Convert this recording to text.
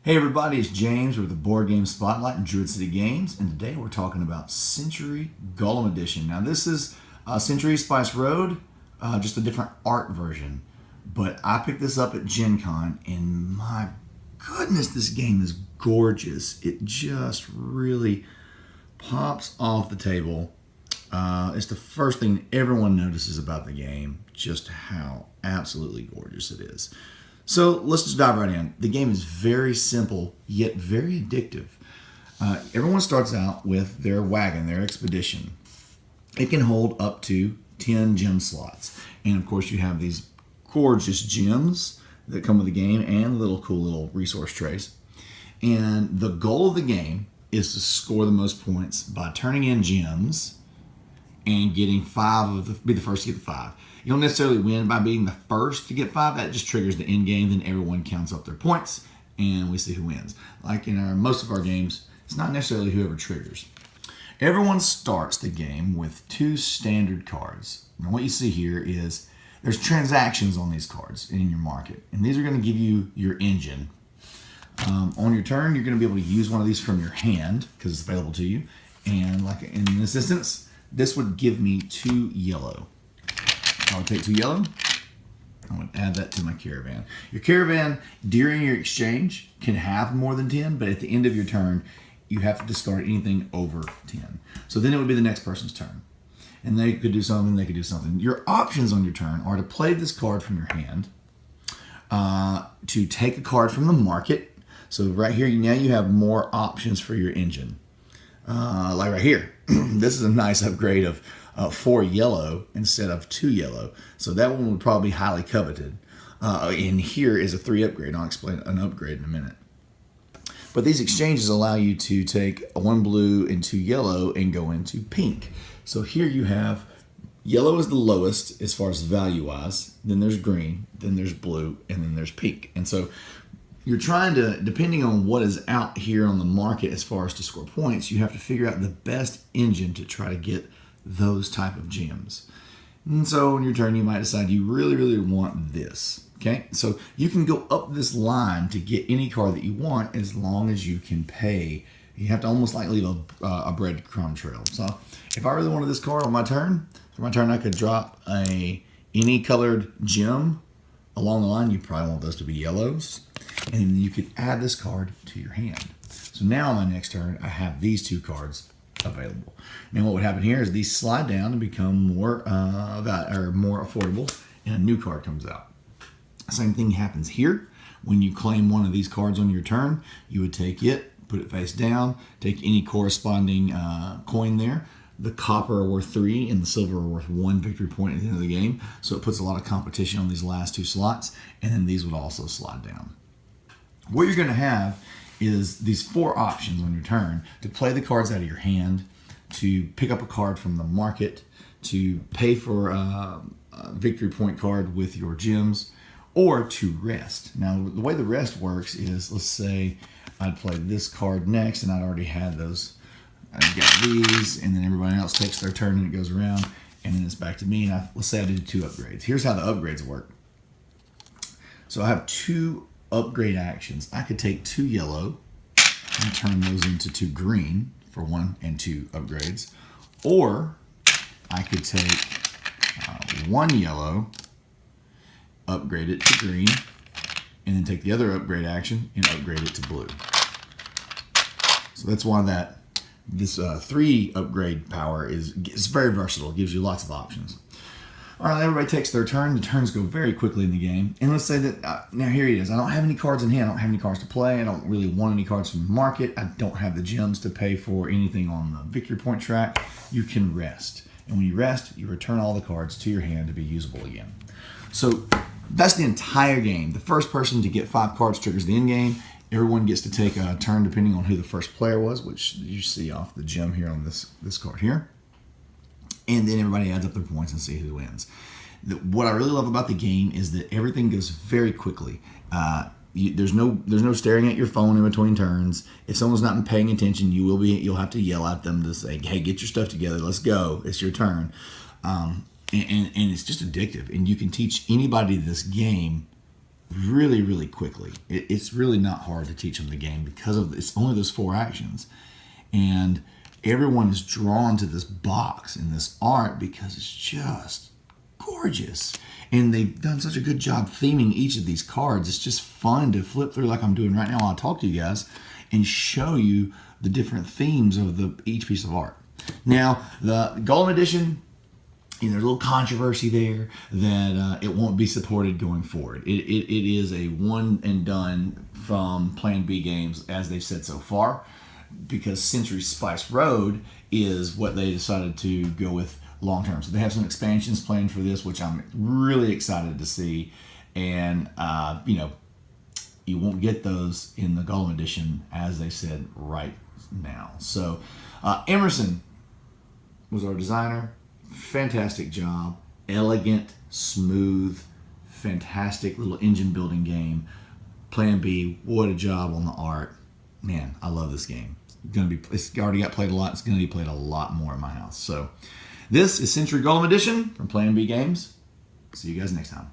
Hey everybody, it's James with the Board Game Spotlight in Druid City Games, and today we're talking about Century Golem Edition. Now this is Century Spice Road, just a different art version. But I picked this up at Gen Con, and my goodness, this game is gorgeous. It just really pops off the table. It's the first thing everyone notices about the game, just how absolutely gorgeous it is. So let's just dive right in. The game is very simple, yet very addictive. Everyone starts out with their wagon, their expedition. It can hold up to 10 gem slots. And of course you have these gorgeous gems that come with the game and cool little resource trays. And the goal of the game is to score the most points by turning in gems and getting be the first to get the 5. You don't necessarily win by being the first to get 5. That just triggers the end game. Then everyone counts up their points, and we see who wins. Like in most of our games, it's not necessarily whoever triggers. Everyone starts the game with 2 standard cards. And what you see here is there's transactions on these cards in your market, and these are going to give you your engine. On your turn, you're going to be able to use one of these from your hand because it's available to you. And like in this instance, this would give me 2 yellow. I would take 2 yellow. I would add that to my caravan. Your caravan during your exchange can have more than 10, but at the end of your turn, you have to discard anything over 10. So then it would be the next person's turn. And they could do something, they could do something. Your options on your turn are to play this card from your hand, to take a card from the market. So right here, now you have more options for your engine. Like right here, this is a nice upgrade of 4 yellow instead of 2 yellow. So that one would probably be highly coveted. And here is a 3 upgrade. I'll explain an upgrade in a minute. But these exchanges allow you to take 1 blue and 2 yellow and go into pink. So here you have yellow is the lowest as far as value-wise. Then there's green, then there's blue, and then there's pink. And so you're trying to, depending on what is out here on the market as far as to score points, you have to figure out the best engine to try to get those type of gems. And so on your turn, you might decide you really, really want this. Okay, so you can go up this line to get any card that you want as long as you can pay. You have to almost like leave a breadcrumb trail. So if I really wanted this card on my turn, for my turn I could drop any colored gem along the line. You probably want those to be yellows. And then you could add this card to your hand. So now on my next turn, I have these 2 cards available. Now what would happen here is these slide down and become more affordable, and a new card comes out. Same thing happens here. When you claim one of these cards on your turn, you would take it, put it face down, take any corresponding coin there. The copper are worth 3 and the silver are worth 1 victory point at the end of the game. So it puts a lot of competition on these last 2 slots, and then these would also slide down. What you're going to have is these 4 options on your turn to play the cards out of your hand, to pick up a card from the market, to pay for a victory point card with your gems, or to rest. Now, the way the rest works is, let's say I'd play this card next, and I'd already had those. I've got these, and then everybody else takes their turn, and it goes around, and then it's back to me. And let's say I did 2 upgrades. Here's how the upgrades work. So I have 2 upgrade actions. I could take 2 yellow and turn those into 2 green for 1 and 2 upgrades, or I could take 1 yellow, upgrade it to green, and then take the other upgrade action and upgrade it to blue. So that's why this 3 upgrade power is very versatile. It gives you lots of options. All right, everybody takes their turn. The turns go very quickly in the game. And let's say that, now here it is. I don't have any cards in hand. I don't have any cards to play. I don't really want any cards from the market. I don't have the gems to pay for anything on the victory point track. You can rest. And when you rest, you return all the cards to your hand to be usable again. So that's the entire game. The first person to get 5 cards triggers the end game. Everyone gets to take a turn depending on who the first player was, which you see off the gem here on this card here. And then everybody adds up their points and see who wins. What I really love about the game is that everything goes very quickly. There's no staring at your phone in between turns. If someone's not paying attention, you'll have to yell at them to say, "Hey, get your stuff together. Let's go. It's your turn." And it's just addictive. And you can teach anybody this game really, really quickly. It's really not hard to teach them the game because of it's only those 4 actions. And everyone is drawn to this box and this art because it's just gorgeous. And they've done such a good job theming each of these cards. It's just fun to flip through like I'm doing right now while I talk to you guys and show you the different themes of each piece of art. Now, the Golem Edition, there's a little controversy there that it won't be supported going forward. It is a one and done from Plan B Games, as they've said so far, because Century Spice Road is what they decided to go with long term. So they have some expansions planned for this, which I'm really excited to see. And, you won't get those in the Golem Edition, as they said right now. So Emerson was our designer. Fantastic job. Elegant, smooth, fantastic little engine building game. Plan B, what a job on the art. Man, I love this game. It's already got played a lot. It's going to be played a lot more in my house. So this is Century Golem Edition from Plan B Games. See you guys next time.